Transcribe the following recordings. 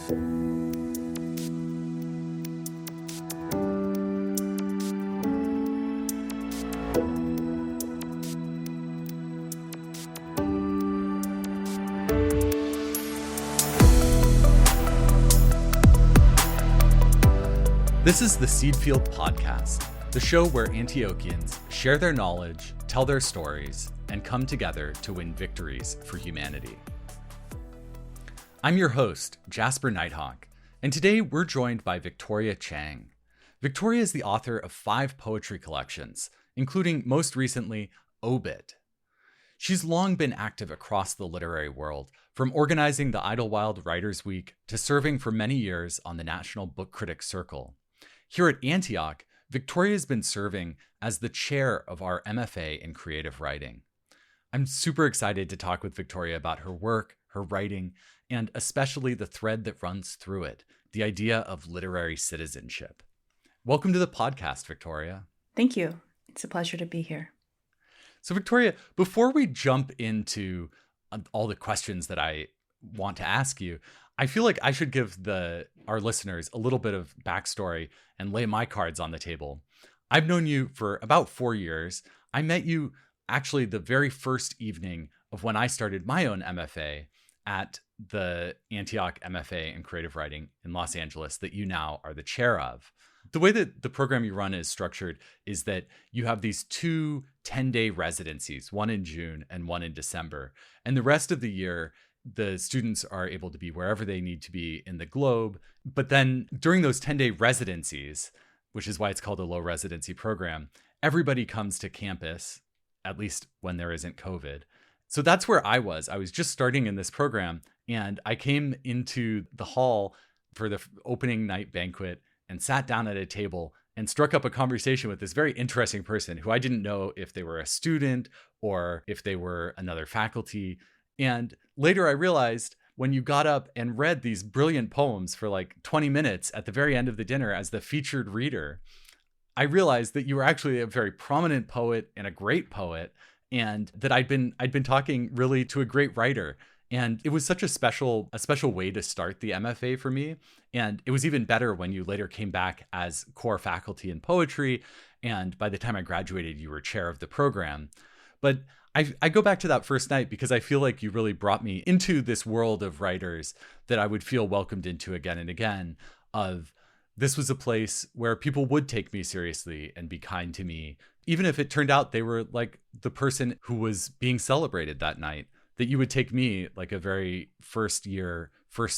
This is the Seedfield Podcast, the show where Antiochians share their knowledge, tell their stories, and come together to win victories for humanity. I'm your host, Jasper Nighthawk, and today we're joined by Victoria Chang. Victoria is the author of 5 poetry collections, including most recently, Obit. She's long been active across the literary world, from organizing the Idlewild Writers' Week to serving for many years on the National Book Critics Circle. Here at Antioch, Victoria has been serving as the chair of our MFA in creative writing. I'm super excited to talk with Victoria about her work, her writing, and especially the thread that runs through it, the idea of literary citizenship. Welcome to the podcast, Victoria. Thank you. It's a pleasure to be here. So Victoria, before we jump into all the questions that I want to ask you, I feel like I should give our listeners a little bit of backstory and lay my cards on the table. I've known you for about 4 years. I met you actually the very first evening of when I started my own MFA at the Antioch MFA in creative writing in Los Angeles that you now are the chair of. The way that the program you run is structured is that you have these 2 10-day residencies, one in June and one in December. And the rest of the year, the students are able to be wherever they need to be in the globe. But then during those 10-day residencies, which is why it's called a low residency program, everybody comes to campus, at least when there isn't COVID. So that's where I was. I was just starting in this program, and I came into the hall for the opening night banquet and sat down at a table and struck up a conversation with this very interesting person who I didn't know if they were a student or if they were another faculty. And later I realized when you got up and read these brilliant poems for like 20 minutes at the very end of the dinner as the featured reader, I realized that you were actually a very prominent poet and a great poet, and that I'd been talking really to a great writer. And it was such a special way to start the MFA for me. And it was even better when you later came back as core faculty in poetry. And by the time I graduated, you were chair of the program. But I go back to that first night because I feel like you really brought me into this world of writers that I would feel welcomed into again and again. This was a place where people would take me seriously and be kind to me, even if it turned out they were like the person who was being celebrated that night, that you would take me like a very first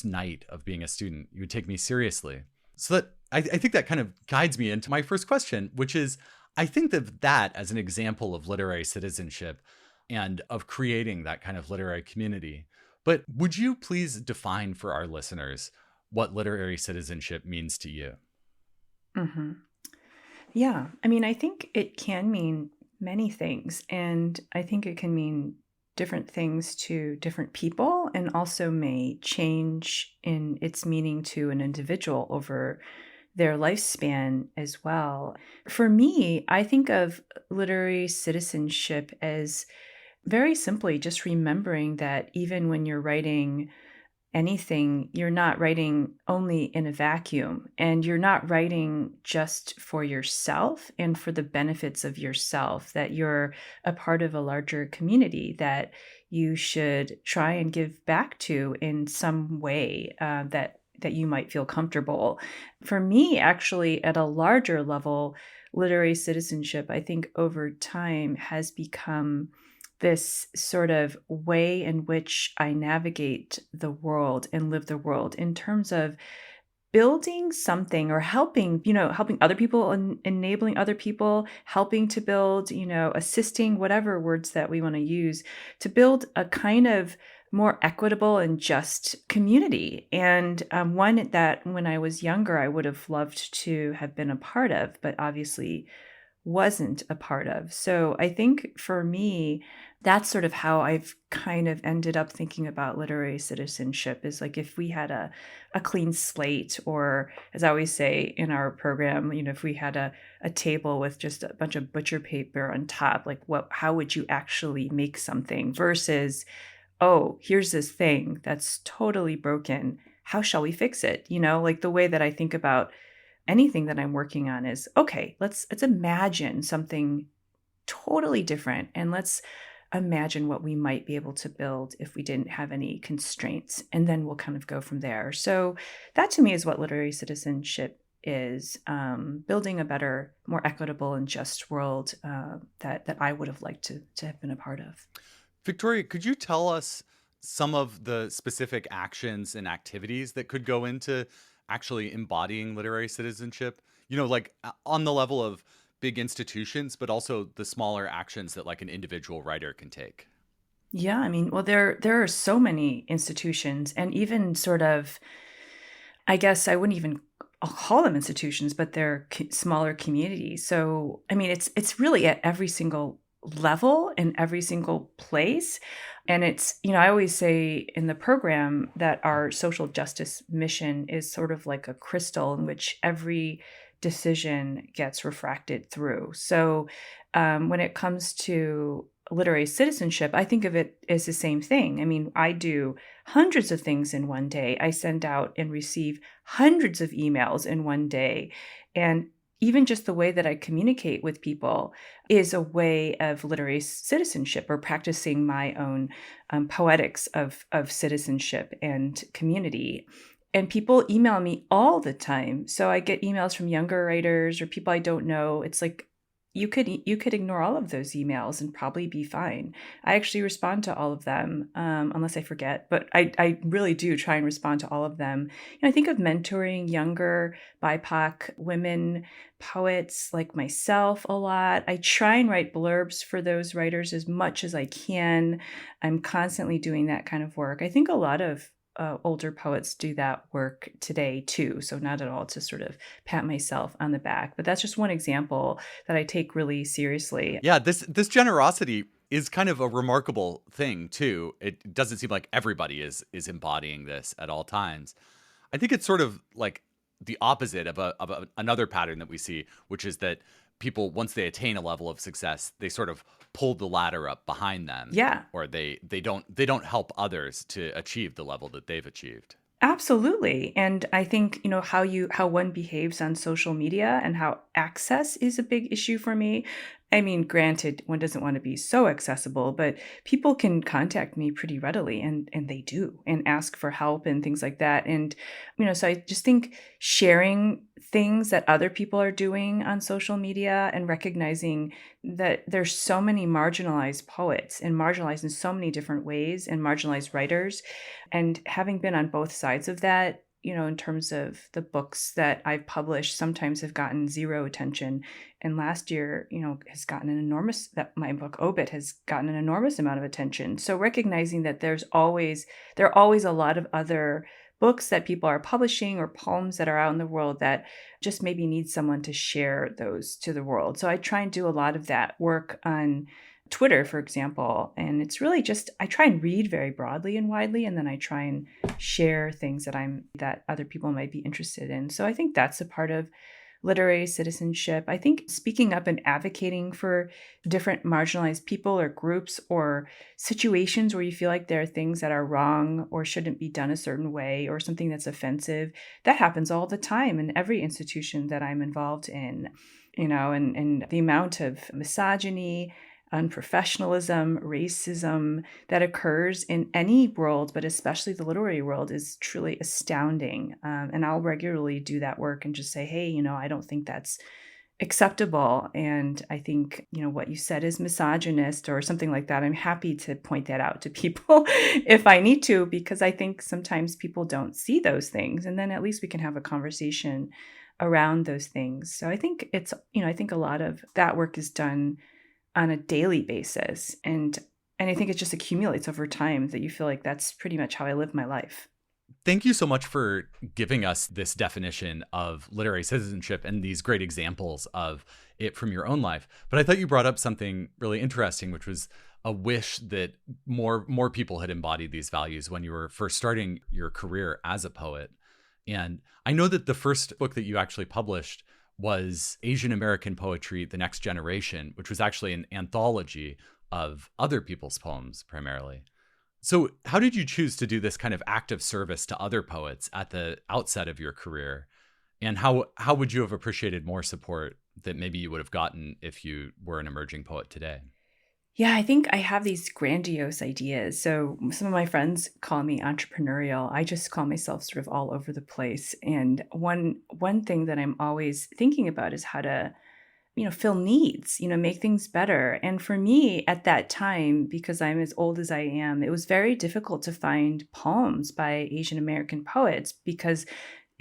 night of being a student. You would take me seriously. So that I think that kind of guides me into my first question, which is, I think that as an example of literary citizenship and of creating that kind of literary community. But would you please define for our listeners what literary citizenship means to you? Mm-hmm. Yeah. I mean, I think it can mean many things. And I think it can mean different things to different people, and also may change in its meaning to an individual over their lifespan as well. For me, I think of literary citizenship as very simply just remembering that even when you're writing anything, you're not writing only in a vacuum, and you're not writing just for yourself and for the benefits of yourself, that you're a part of a larger community that you should try and give back to in some way that you might feel comfortable. For me, actually, at a larger level, literary citizenship, I think over time has become this sort of way in which I navigate the world and live the world in terms of building something or helping other people and enabling other people, helping to build, assisting, whatever words that we want to use, to build a kind of more equitable and just community. And one that when I was younger, I would have loved to have been a part of, but obviously wasn't a part of. So I think for me, that's sort of how I've kind of ended up thinking about literary citizenship, is like if we had a clean slate, or as I always say in our program, if we had a table with just a bunch of butcher paper on top, like how would you actually make something versus, oh, here's this thing that's totally broken. how shall we fix it? Like the way that I think about anything that I'm working on is, okay, let's imagine something totally different, and let's imagine what we might be able to build if we didn't have any constraints, and then we'll kind of go from there. So that to me is what literary citizenship is, building a better, more equitable and just world, that I would have liked to have been a part of. Victoria, could you tell us some of the specific actions and activities that could go into actually embodying literary citizenship? Like on the level of big institutions, but also the smaller actions that like an individual writer can take. Yeah, I mean, well, there are so many institutions, and even sort of, I guess I wouldn't even I'll call them institutions, but they're smaller communities. So, I mean, it's really at every single level in every single place. And it's, I always say in the program that our social justice mission is sort of like a crystal in which every decision gets refracted through. So, when it comes to literary citizenship, I think of it as the same thing. I mean, I do hundreds of things in one day. I send out and receive hundreds of emails in one day. And even just the way that I communicate with people is a way of literary citizenship, or practicing my own poetics of citizenship and community. And people email me all the time. So I get emails from younger writers or people I don't know. It's like you could ignore all of those emails and probably be fine. I actually respond to all of them, unless I forget, but I really do try and respond to all of them. I think of mentoring younger BIPOC women poets like myself a lot. I try and write blurbs for those writers as much as I can. I'm constantly doing that kind of work. I think a lot of older poets do that work today too. So not at all to sort of pat myself on the back, but that's just one example that I take really seriously. Yeah, this generosity is kind of a remarkable thing too. It doesn't seem like everybody is embodying this at all times. I think it's sort of like the opposite of another pattern that we see, which is that people, once they attain a level of success, they sort of pull the ladder up behind them, Yeah. or they don't help others to achieve the level that they've achieved. Absolutely. And I think, how one behaves on social media and how access is a big issue for me. I mean, granted, one doesn't want to be so accessible, but people can contact me pretty readily, and they do, and ask for help and things like that. And, so I just think sharing things that other people are doing on social media and recognizing that there's so many marginalized poets, and marginalized in so many different ways, and marginalized writers, and having been on both sides of that, in terms of the books that I've published, sometimes have gotten zero attention. And last year, has gotten that my book Obit has gotten an enormous amount of attention. So recognizing that there are always a lot of other books that people are publishing, or poems that are out in the world that just maybe need someone to share those to the world. So I try and do a lot of that work on Twitter, for example. And it's really just, I try and read very broadly and widely, and then I try and share things that other people might be interested in. So I think that's a part of literary citizenship. I think speaking up and advocating for different marginalized people or groups or situations where you feel like there are things that are wrong or shouldn't be done a certain way, or something that's offensive, that happens all the time in every institution that I'm involved in, and the amount of misogyny, unprofessionalism, racism that occurs in any world, but especially the literary world, is truly astounding. And I'll regularly do that work and just say, hey, I don't think that's acceptable. And I think, what you said is misogynist or something like that. I'm happy to point that out to people if I need to, because I think sometimes people don't see those things. And then at least we can have a conversation around those things. So I think I think a lot of that work is done on a daily basis. And I think it just accumulates over time that you feel like that's pretty much how I live my life. Thank you so much for giving us this definition of literary citizenship and these great examples of it from your own life. But I thought you brought up something really interesting, which was a wish that more people had embodied these values when you were first starting your career as a poet. And I know that the first book that you actually published was Asian American Poetry, The Next Generation, which was actually an anthology of other people's poems primarily. So, how did you choose to do this kind of active service to other poets at the outset of your career? And how would you have appreciated more support that maybe you would have gotten if you were an emerging poet today? Yeah, I think I have these grandiose ideas. So some of my friends call me entrepreneurial. I just call myself sort of all over the place. And one thing that I'm always thinking about is how to, fill needs, make things better. And for me at that time, because I'm as old as I am, it was very difficult to find poems by Asian American poets because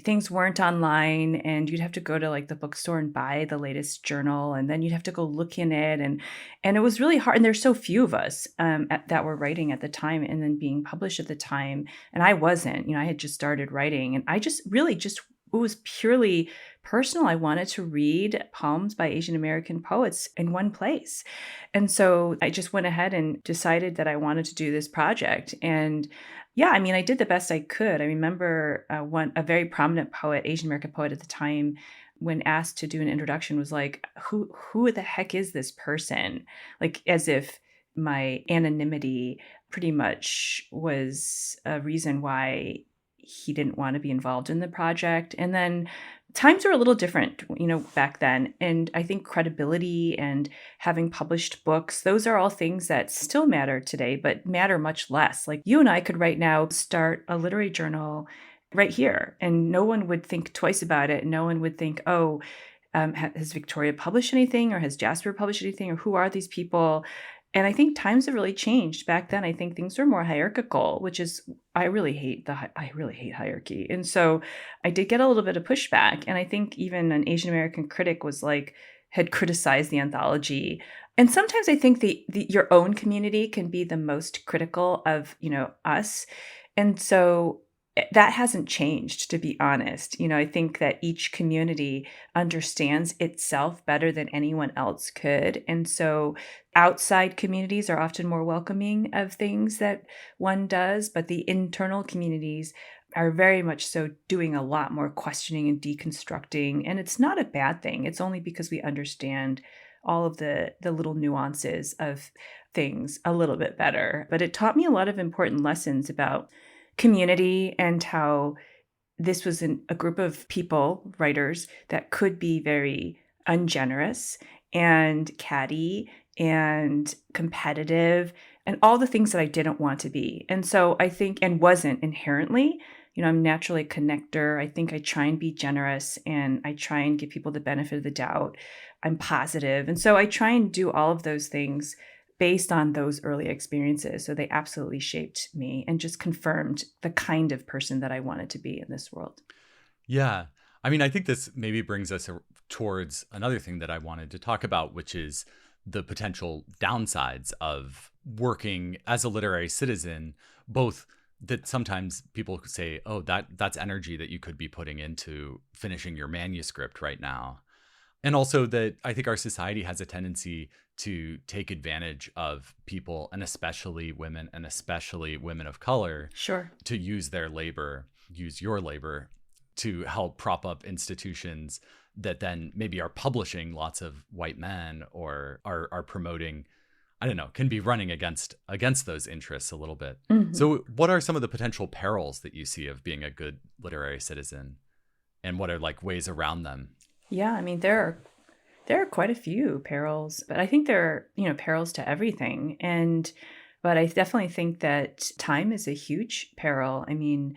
things weren't online and you'd have to go to like the bookstore and buy the latest journal, and then you'd have to go look in it, and it was really hard, and there's so few of us that were writing at the time and then being published at the time, and I wasn't. I had just started writing, and I just really just it was purely personal. I wanted to read poems by Asian American poets in one place, and so I just went ahead and decided that I wanted to do this project. And yeah, I mean, I did the best I could. I remember a very prominent poet, Asian American poet at the time, when asked to do an introduction, was like, "Who the heck is this person?" Like, as if my anonymity pretty much was a reason why he didn't want to be involved in the project. And then times were a little different, back then. And I think credibility and having published books, those are all things that still matter today, but matter much less. Like you and I could right now start a literary journal right here, and no one would think twice about it. No one would think, oh, has Victoria published anything, or has Jasper published anything, or who are these people? And I think times have really changed. Back then, I think things were more hierarchical, which is I really hate hierarchy. And so I did get a little bit of pushback. And I think even an Asian American critic had criticized the anthology. And sometimes I think your own community can be the most critical of, us. And so that hasn't changed, to be honest. I think that each community understands itself better than anyone else could. And so outside communities are often more welcoming of things that one does, but the internal communities are very much so doing a lot more questioning and deconstructing. And it's not a bad thing. It's only because we understand all of the little nuances of things a little bit better. But it taught me a lot of important lessons about community and how this was a group of people, writers, that could be very ungenerous and catty and competitive and all the things that I didn't want to be. And so I think, and wasn't inherently, I'm naturally a connector. I think I try and be generous, and I try and give people the benefit of the doubt. I'm positive. And so I try and do all of those things based on those early experiences. So they absolutely shaped me and just confirmed the kind of person that I wanted to be in this world. Yeah. I mean, I think this maybe brings us towards another thing that I wanted to talk about, which is the potential downsides of working as a literary citizen, both that sometimes people say, oh, that's energy that you could be putting into finishing your manuscript right now. And also that I think our society has a tendency to take advantage of people, and especially women of color, Sure. to use your labor to help prop up institutions that then maybe are publishing lots of white men, or are promoting, I don't know, can be running against those interests a little bit. Mm-hmm. So what are some of the potential perils that you see of being a good literary citizen, and what are like ways around them? Yeah, I mean, there are quite a few perils, but I think there are, perils to everything. But I definitely think that time is a huge peril. I mean,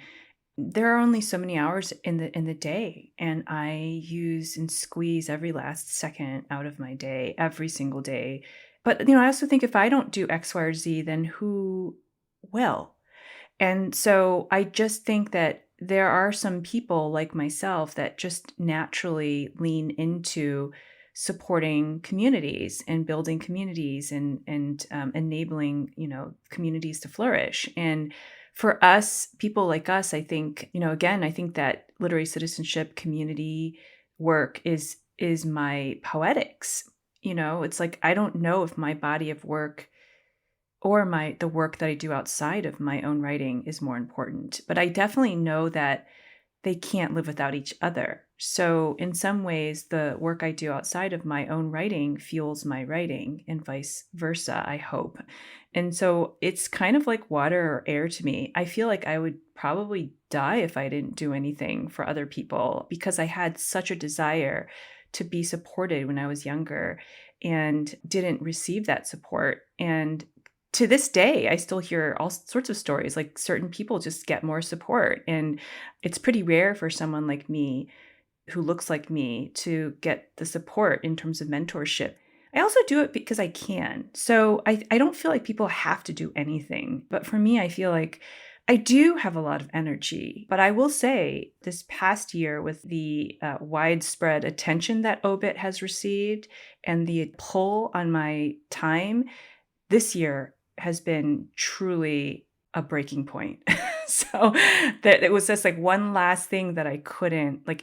there are only so many hours in the day, and I use and squeeze every last second out of my day, every single day. But, I also think if I don't do X, Y, or Z, then who will? And so I just think that there are some people like myself that just naturally lean into supporting communities and building communities and enabling, communities to flourish. And for us, people like us, I think, again, I think that literary citizenship community work is my poetics. It's like I don't know if my body of work or the work that I do outside of my own writing is more important. But I definitely know that they can't live without each other. So in some ways, the work I do outside of my own writing fuels my writing, and vice versa, I hope. And so it's kind of like water or air to me. I feel like I would probably die if I didn't do anything for other people because I had such a desire to be supported when I was younger and didn't receive that support. And to this day, I still hear all sorts of stories like certain people just get more support. And it's pretty rare for someone like me who looks like me to get the support in terms of mentorship. I also do it because I can. So I don't feel like people have to do anything. But for me, I feel like I do have a lot of energy. But I will say this past year, with the widespread attention that OBIT has received and the pull on my time, this year has been truly a breaking point. So that it was just like one last thing that I couldn't, like,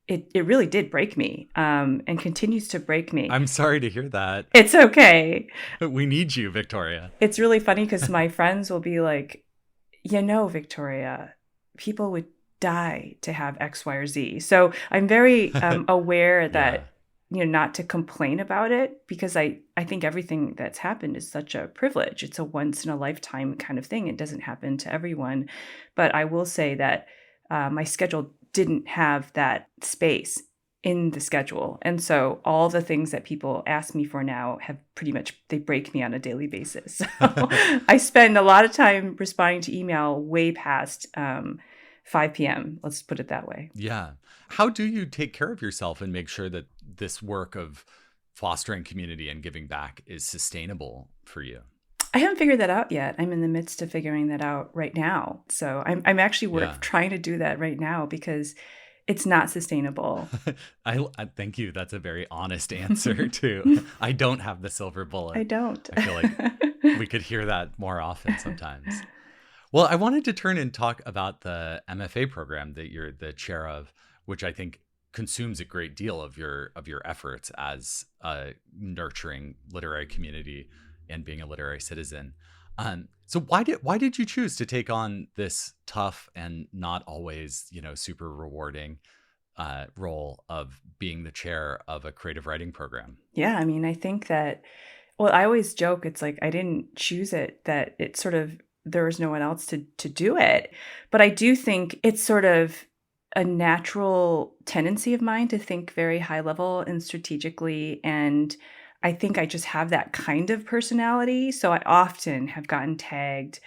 it really did break me, and continues to break me. I'm sorry to hear that. It's okay. We need you, Victoria. It's really funny because my friends will be like, Victoria, people would die to have X, Y, or Z. So I'm very aware that, not to complain about it, because I think everything that's happened is such a privilege. It's a once in a lifetime kind of thing. It doesn't happen to everyone. But I will say that my schedule didn't have that space in the schedule. And so all the things that people ask me for now have pretty much, they break me on a daily basis. So I spend a lot of time responding to email way past 5 p.m. Let's put it that way. Yeah. How do you take care of yourself and make sure that this work of fostering community and giving back is sustainable for you? I haven't figured that out yet. I'm in the midst of figuring that out right now. So I'm actually trying to do that right now because it's not sustainable. I thank you. That's a very honest answer too. I don't have the silver bullet. I don't. I feel like we could hear that more often sometimes. Well, I wanted to turn and talk about the MFA program that you're the chair of, which I think consumes a great deal of your efforts as a nurturing literary community and being a literary citizen. So why did you choose to take on this tough and not always, super rewarding role of being the chair of a creative writing program? Yeah, I mean, I think that, well, I always joke, it's like I didn't choose it, that it sort of, there was no one else to do it. But I do think it's sort of a natural tendency of mine to think very high level and strategically. And I think I just have that kind of personality. So I often have gotten tagged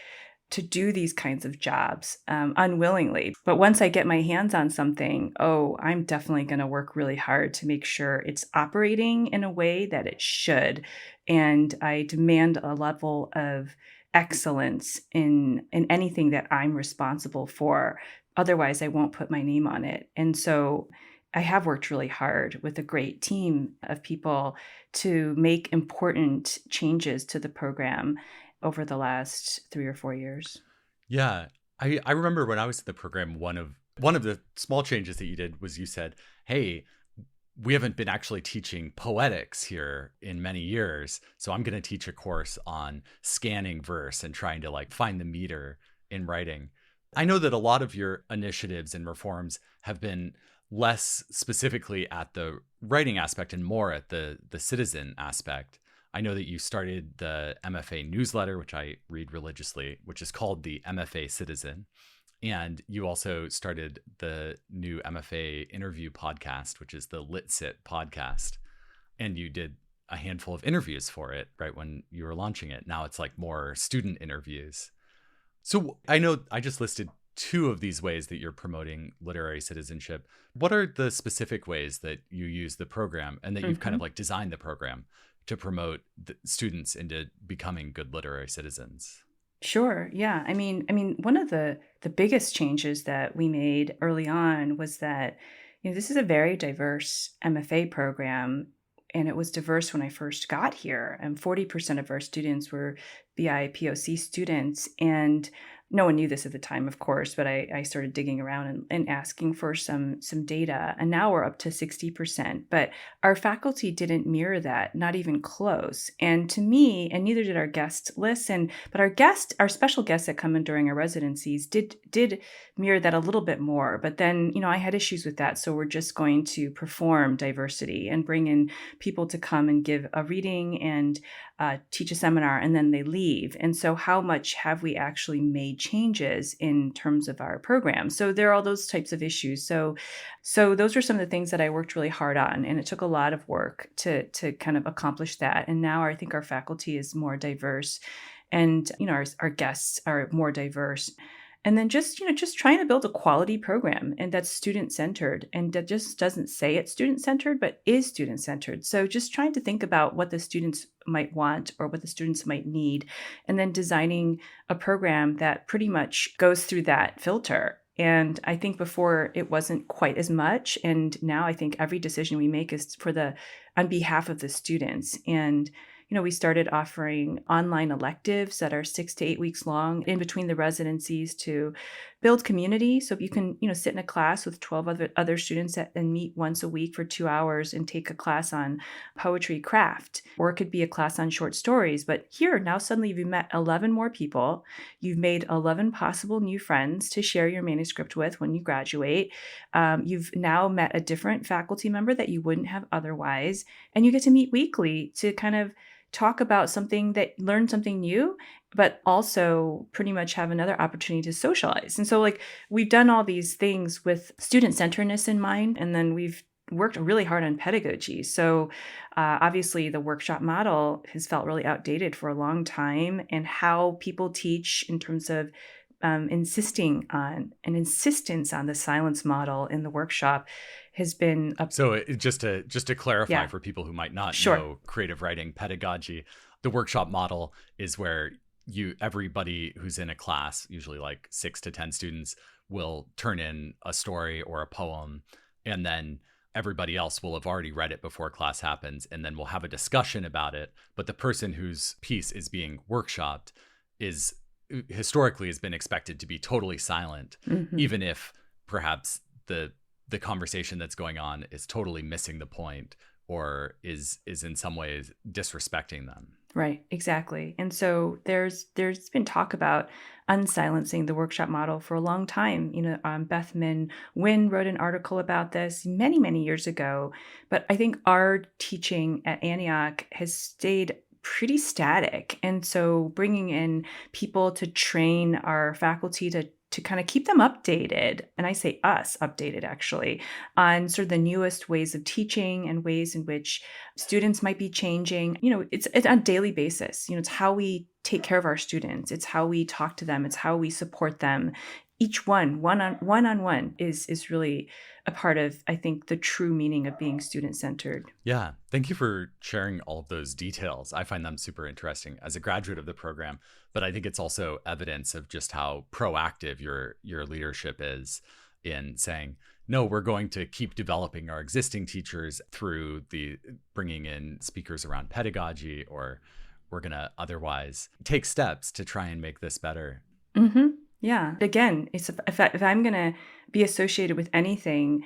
to do these kinds of jobs unwillingly. But once I get my hands on something, I'm definitely going to work really hard to make sure it's operating in a way that it should. And I demand a level of excellence in anything that I'm responsible for. Otherwise, I won't put my name on it. And so I have worked really hard with a great team of people to make important changes to the program over the last 3 or 4 years. Yeah. I remember when I was in the program, one of the small changes that you did was you said, hey, we haven't been actually teaching poetics here in many years. So I'm going to teach a course on scanning verse and trying to find the meter in writing. I know that a lot of your initiatives and reforms have been less specifically at the writing aspect and more at the citizen aspect. I know that you started the MFA newsletter, which I read religiously, which is called the MFA Citizen. And you also started the new MFA interview podcast, which is the LitSit podcast. And you did a handful of interviews for it right when you were launching it. Now it's more student interviews. So I know I just listed 2 of these ways that you're promoting literary citizenship. What are the specific ways that you use the program and that you've kind of designed the program to promote the students into becoming good literary citizens? Sure. Yeah. I mean, one of the biggest changes that we made early on was that, this is a very diverse MFA program, and it was diverse when I first got here. And 40% of our students were BIPOC students, and no one knew this at the time, of course, but I started digging around and asking for some data, and now we're up to 60%. But our faculty didn't mirror that, not even close. And to me, and neither did our guest list, but our special guests that come in during our residencies did mirror that a little bit more. But then, I had issues with that, so we're just going to perform diversity and bring in people to come and give a reading and teach a seminar and then they leave. And so how much have we actually made changes in terms of our program? So there are all those types of issues. So those are some of the things that I worked really hard on. And it took a lot of work to kind of accomplish that. And now I think our faculty is more diverse and, our guests are more diverse. And then just trying to build a quality program and that's student centered and that just doesn't say it's student centered, but is student centered. So just trying to think about what the students might want or what the students might need, and then designing a program that pretty much goes through that filter. And I think before it wasn't quite as much. And now I think every decision we make is on behalf of the students. And we started offering online electives that are 6 to 8 weeks long in between the residencies to build community. So you can, sit in a class with 12 other students and meet once a week for 2 hours and take a class on poetry craft, or it could be a class on short stories. But here, now suddenly you've met 11 more people. You've made 11 possible new friends to share your manuscript with when you graduate. You've now met a different faculty member that you wouldn't have otherwise. And you get to meet weekly to kind of talk about learn something new, but also pretty much have another opportunity to socialize. And so we've done all these things with student centeredness in mind, and then we've worked really hard on pedagogy. So obviously the workshop model has felt really outdated for a long time, and how people teach in terms of insistence on the silence model in the workshop has been So just to clarify, Yeah. for people who might not Sure. know creative writing pedagogy, the workshop model is where everybody who's in a class, usually like 6 to 10 students, will turn in a story or a poem, and then everybody else will have already read it before class happens, and then we'll have a discussion about it. But the person whose piece is being workshopped is historically has been expected to be totally silent, Mhm. even if perhaps the conversation that's going on is totally missing the point, or is in some ways disrespecting them. Right, exactly. And so there's been talk about unsilencing the workshop model for a long time. Beth Min Wynn wrote an article about this many, many years ago. But I think our teaching at Antioch has stayed pretty static. And so bringing in people to train our faculty to kind of keep them updated, and I say us updated actually, on sort of the newest ways of teaching and ways in which students might be changing. It's on a daily basis. It's how we take care of our students. It's how we talk to them. It's how we support them. Each one-on-one is really a part of, I think, the true meaning of being student-centered. Yeah. Thank you for sharing all of those details. I find them super interesting as a graduate of the program, but I think it's also evidence of just how proactive your leadership is in saying, no, we're going to keep developing our existing teachers through the bringing in speakers around pedagogy, or we're going to otherwise take steps to try and make this better. Mm-hmm. Yeah. Again, if I'm going to be associated with anything,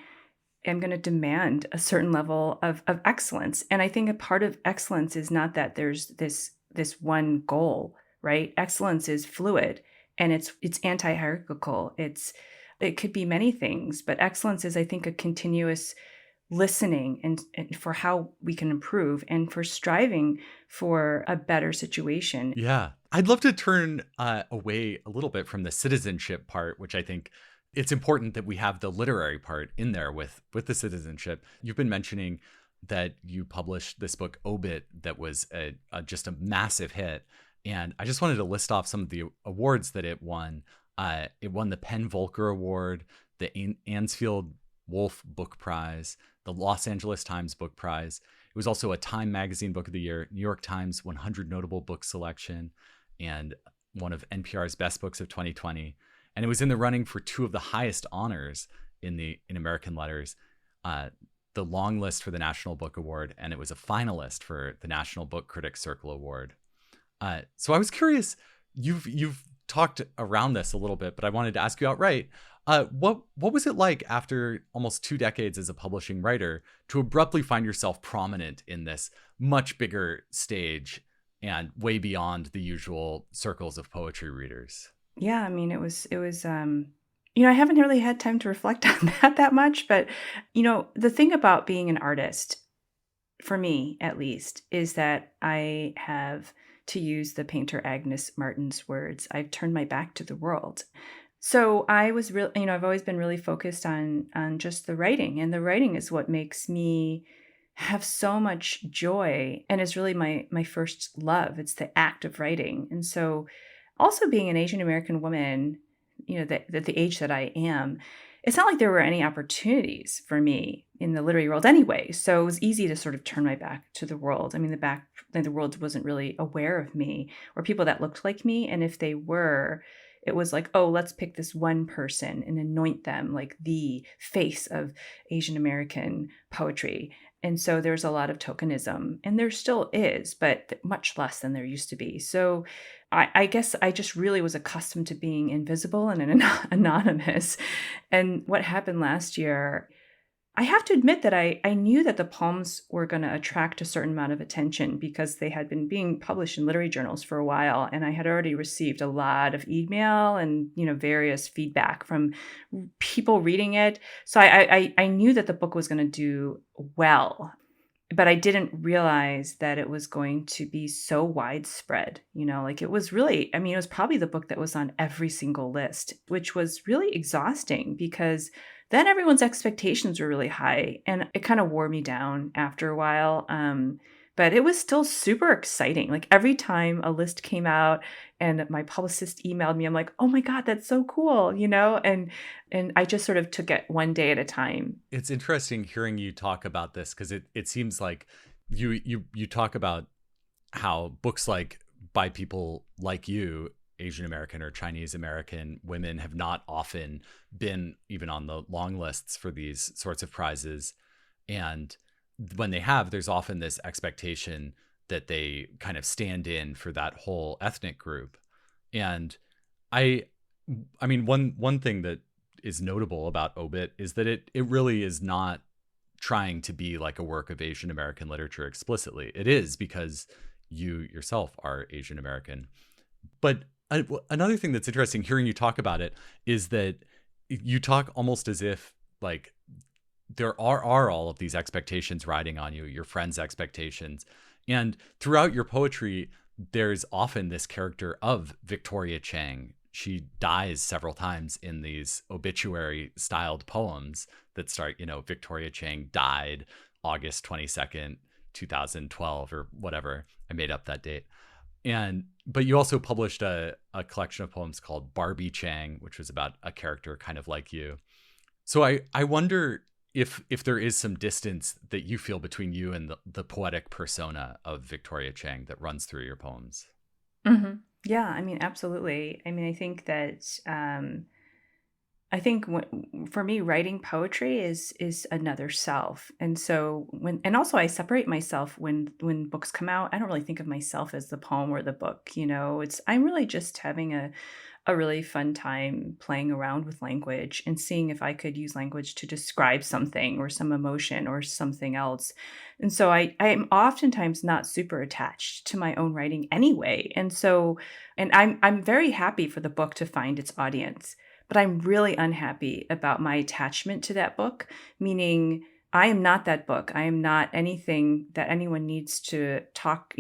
I'm going to demand a certain level of excellence. And I think a part of excellence is not that there's this one goal, right? Excellence is fluid, and it's anti-hierarchical. It could be many things, but excellence is, I think, a continuous listening and for how we can improve and for striving for a better situation. Yeah. I'd love to turn away a little bit from the citizenship part, which I think it's important that we have the literary part in there with the citizenship. You've been mentioning that you published this book, Obit, that was just a massive hit. And I just wanted to list off some of the awards that it won. It won the Penn Volker Award, the Ansfield Wolf Book Prize, the Los Angeles Times Book Prize. It was also a Time Magazine Book of the Year, New York Times 100 Notable Book Selection, and one of NPR's Best Books of 2020. And it was in the running for 2 of the highest honors in American letters, the long list for the National Book Award, and it was a finalist for the National Book Critics Circle Award. So I was curious, you've talked around this a little bit, but I wanted to ask you outright, what was it like after almost 2 decades as a publishing writer to abruptly find yourself prominent in this much bigger stage and way beyond the usual circles of poetry readers? Yeah, I mean, it was I haven't really had time to reflect on that much, but the thing about being an artist for me at least, is that I have, to use the painter Agnes Martin's words, I've turned my back to the world. So I was real, I've always been really focused on just the writing, and the writing is what makes me have so much joy and is really my first love. It's the act of writing. And so also being an Asian American woman, that the age that I am, it's not like there were any opportunities for me in the literary world anyway. So it was easy to sort of turn my back to the world. I mean, the world wasn't really aware of me or people that looked like me. And if they were, it was like, oh, let's pick this one person and anoint them like the face of Asian American poetry. And so there's a lot of tokenism, and there still is, but much less than there used to be. So I guess I just really was accustomed to being invisible and anonymous. And what happened last year, I have to admit that I knew that the poems were going to attract a certain amount of attention because they had been being published in literary journals for a while. And I had already received a lot of email and, various feedback from people reading it. So I knew that the book was going to do well, but I didn't realize that it was going to be so widespread. Like it was really, it was probably the book that was on every single list, which was really exhausting because then everyone's expectations were really high, and it kind of wore me down after a while. But it was still super exciting. Like every time a list came out and my publicist emailed me, I'm like, oh my God, that's so cool, and I just sort of took it one day at a time. It's interesting hearing you talk about this because it seems like you talk about how books like by people like you, Asian American or Chinese American women, have not often been even on the long lists for these sorts of prizes. And when they have, there's often this expectation that they kind of stand in for that whole ethnic group. And I mean, one thing that is notable about Obit is that it really is not trying to be like a work of Asian American literature explicitly. It is because you yourself are Asian American. But another thing that's interesting hearing you talk about it is that you talk almost as if like there are all of these expectations riding on you, your friends' expectations. And throughout your poetry, there's often this character of Victoria Chang. She dies several times in these obituary styled poems that start, Victoria Chang died August 22nd, 2012 or whatever. I made up that date. But you also published a collection of poems called Barbie Chang, which was about a character kind of like you. So I wonder if there is some distance that you feel between you and the poetic persona of Victoria Chang that runs through your poems. Mm-hmm. Yeah, absolutely. I think that for me, writing poetry is another self. And so also I separate myself when books come out. I don't really think of myself as the poem or the book, I'm really just having a really fun time playing around with language and seeing if I could use language to describe something or some emotion or something else. And so I'm oftentimes not super attached to my own writing anyway. And I'm very happy for the book to find its audience. But I'm really unhappy about my attachment to that book, meaning I am not that book. I am not anything that anyone needs to talk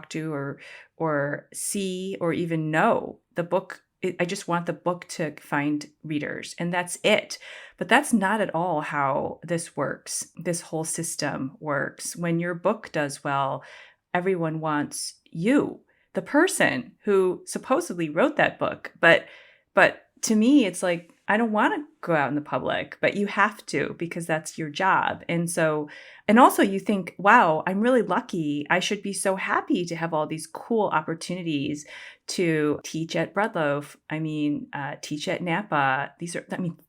to or see or even know. The book, I just want the book to find readers, and that's it. But that's not at all how this works. This whole system works. When your book does well, everyone wants you, the person who supposedly wrote that book. But to me, it's like, I don't want to go out in the public, but you have to because that's your job. And also you think, wow, I'm really lucky. I should be so happy to have all these cool opportunities to teach at Breadloaf. Teach at Napa.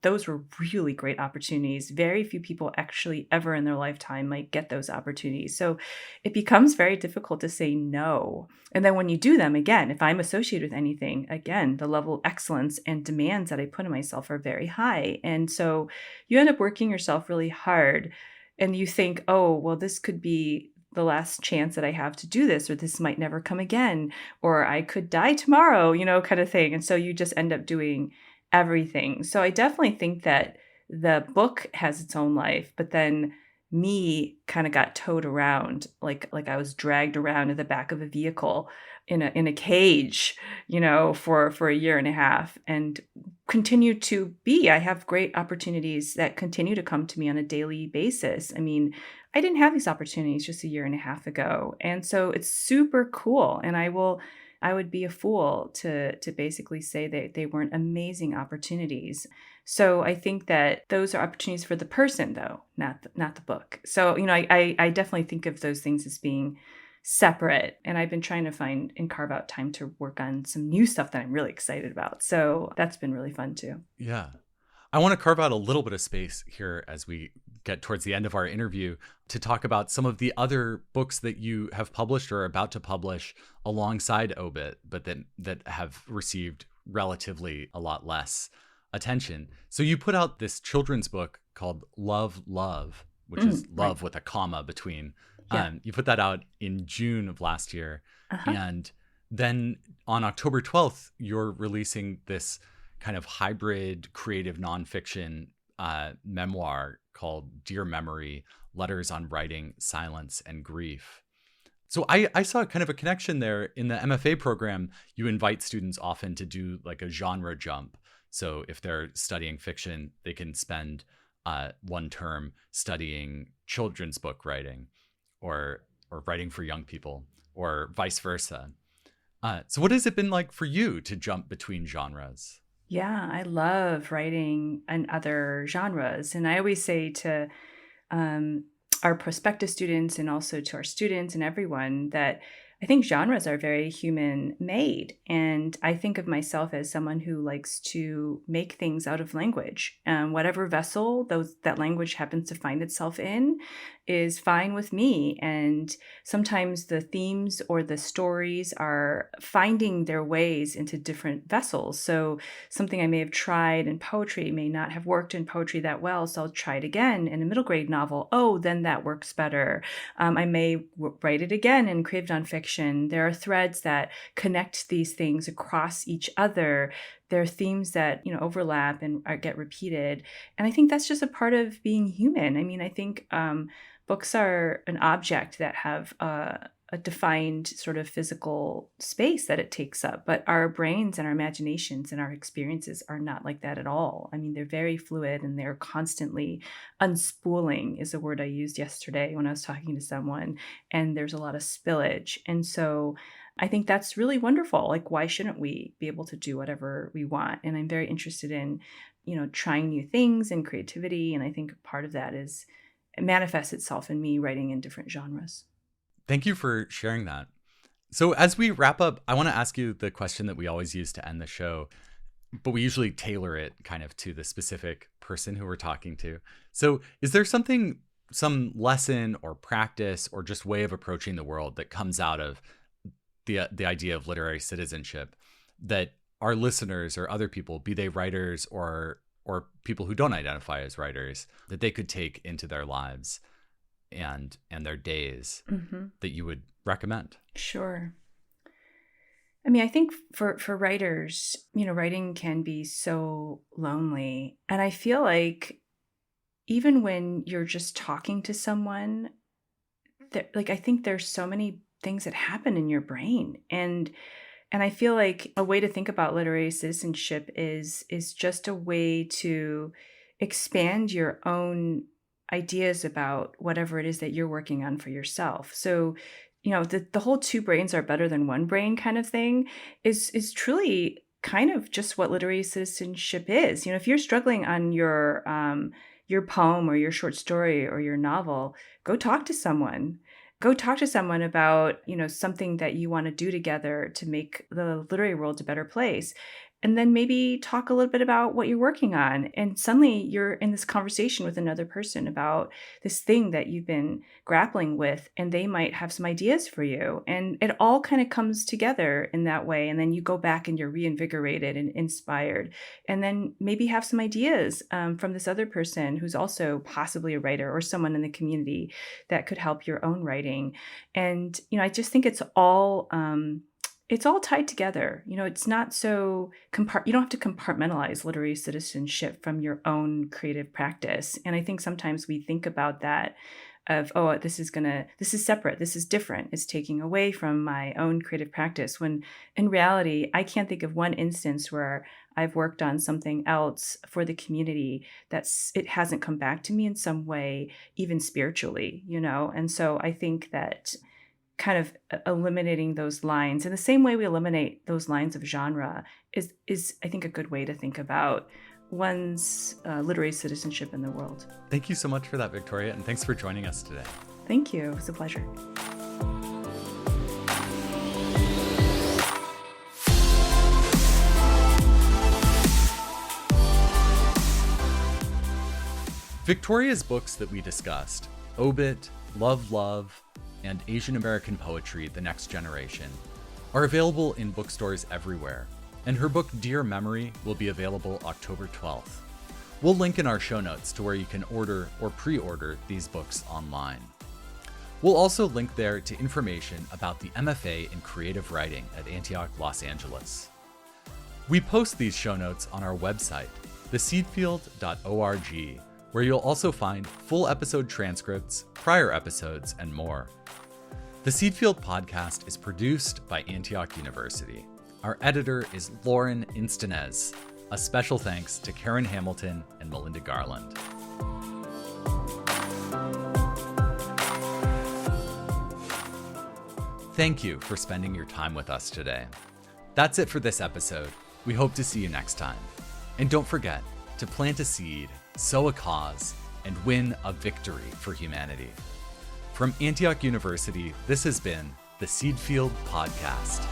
Those were really great opportunities. Very few people actually ever in their lifetime might get those opportunities. So it becomes very difficult to say no. And then when you do them, again, if I'm associated with anything, again, the level of excellence and demands that I put on myself are very high. And so you end up working yourself really hard, and you think, oh, well, this could be the last chance that I have to do this, or this might never come again, or I could die tomorrow, kind of thing. And so you just end up doing everything. So I definitely think that the book has its own life, but then me kind of got towed around, like I was dragged around in the back of a vehicle in a cage, for a year and a half, and continue to be. I have great opportunities that continue to come to me on a daily basis. I mean, I didn't have these opportunities just a year and a half ago. And so it's super cool. And I would be a fool to basically say that they weren't amazing opportunities. So I think that those are opportunities for the person, though, not the book. So, I definitely think of those things as being separate. And I've been trying to find and carve out time to work on some new stuff that I'm really excited about. So that's been really fun too. Yeah. I want to carve out a little bit of space here as we get towards the end of our interview to talk about some of the other books that you have published or are about to publish alongside Obit, but that have received relatively a lot less attention. So you put out this children's book called Love, Love, which is love Right. with a comma between. Yeah. You put that out in June of last year. Uh-huh. And then on October 12th, you're releasing this kind of hybrid creative nonfiction memoir called Dear Memory, Letters on Writing, Silence, and Grief. So I saw kind of a connection there. In the MFA program. You invite students often to do like a genre jump. So if they're studying fiction, they can spend one term studying children's book writing or writing for young people or vice versa. So what has it been like for you to jump between genres? Yeah, I love writing in other genres. And I always say to um, our prospective students and also to our students and everyone that I think genres are very human made. And I think of myself as someone who likes to make things out of language. Whatever vessel that language happens to find itself in is fine with me. And sometimes the themes or the stories are finding their ways into different vessels. So something I may have tried in poetry may not have worked in poetry that well. So I'll try it again in a middle grade novel. Oh, then that works better. I may write it again in creative nonfiction. There are threads that connect these things across each other. There are themes that overlap and get repeated, and I think that's just a part of being human. I mean, I think books are an object that have a defined sort of physical space that it takes up, but our brains and our imaginations and our experiences are not like that at all. I mean, they're very fluid and they're constantly unspooling is a word I used yesterday when I was talking to someone, and there's a lot of spillage. And so I think that's really wonderful. Like, why shouldn't we be able to do whatever we want? And I'm very interested in, trying new things and creativity. And I think part of that is it manifests itself in me writing in different genres. Thank you for sharing that. So as we wrap up, I want to ask you the question that we always use to end the show, but we usually tailor it kind of to the specific person who we're talking to. So is there some lesson or practice or just way of approaching the world that comes out of the idea of literary citizenship that our listeners or other people, be they writers or people who don't identify as writers, that they could take into their lives and their days that you would recommend? Sure. I mean, I think for writers, writing can be so lonely. And I feel like even when you're just talking to someone, like I think there's so many things that happen in your brain. And I feel like a way to think about literary citizenship is just a way to expand your own ideas about whatever it is that you're working on for yourself. So, the whole two brains are better than one brain kind of thing is truly kind of just what literary citizenship is. If you're struggling on your poem or your short story or your novel, go talk to someone. Go talk to someone about, something that you want to do together to make the literary world a better place. And then maybe talk a little bit about what you're working on. And suddenly you're in this conversation with another person about this thing that you've been grappling with, and they might have some ideas for you. And it all kind of comes together in that way. And then you go back and you're reinvigorated and inspired. And then maybe have some ideas from this other person who's also possibly a writer or someone in the community that could help your own writing. And, I just think it's all it's all tied together. It's not so you don't have to compartmentalize literary citizenship from your own creative practice. And I think sometimes we think about that of, oh, this is separate, this is different, it's taking away from my own creative practice, when in reality, I can't think of one instance where I've worked on something else for the community it hasn't come back to me in some way, even spiritually, And so I think that kind of eliminating those lines in the same way we eliminate those lines of genre is I think a good way to think about one's literary citizenship in the world. Thank you so much for that, Victoria, and thanks for joining us today. Thank you. It was a pleasure. Victoria's books that we discussed, Obit, Love, Love, and Asian American Poetry, The Next Generation, are available in bookstores everywhere, and her book Dear Memory will be available October 12th. We'll link in our show notes to where you can order or pre-order these books online. We'll also link there to information about the MFA in Creative Writing at Antioch, Los Angeles. We post these show notes on our website, theseedfield.org, where you'll also find full episode transcripts, prior episodes, and more. The Seedfield podcast is produced by Antioch University. Our editor is Lauren Instenes. A special thanks to Karen Hamilton and Melinda Garland. Thank you for spending your time with us today. That's it for this episode. We hope to see you next time. And don't forget to plant a seed, sow a cause, and win a victory for humanity. From Antioch University, this has been the Seedfield Podcast.